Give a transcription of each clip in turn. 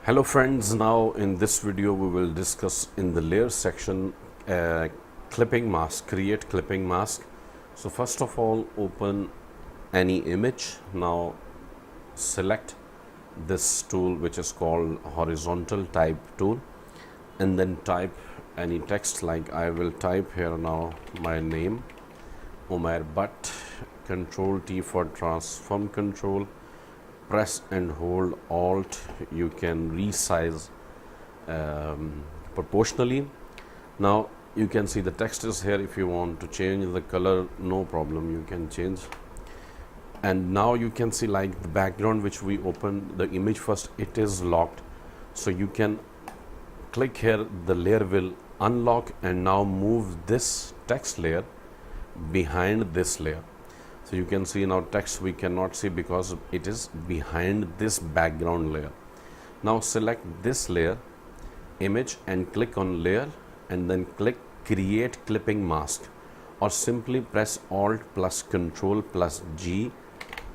Hello friends, now in this video we will discuss in the layer section clipping mask, create clipping mask. So first of all, open any image. Now select this tool which is called horizontal type tool, and then type any text. Like I will type here now my name, Umair Butt. Control T for transform control, press and hold Alt. You can resize proportionally. Now you can see the text is here. If you want to change the color, no problem, you can change. And now you can see like the background which we opened the image first, it is locked. So you can click here, the layer will unlock, and now move this text layer behind this layer. So you can see now text we cannot see because it is behind this background layer. Now select this layer image and click on layer, and then click create clipping mask, or simply press Alt plus Control plus G,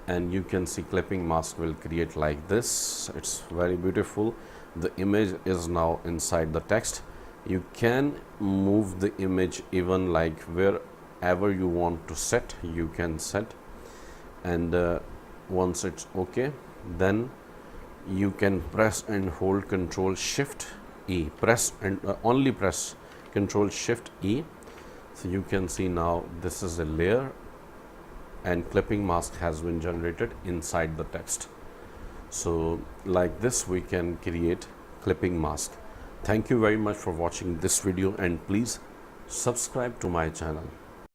and you can see clipping mask will create like this. It's very beautiful. The image is now inside the text. You can move the image even like wherever you want to set, you can set. And once it's okay, then you can press and hold Control Shift E, press and only press Control Shift E. So you can see now this is a layer and clipping mask has been generated inside the text. So like this we can create clipping mask. Thank you very much for watching this video, and please subscribe to my channel.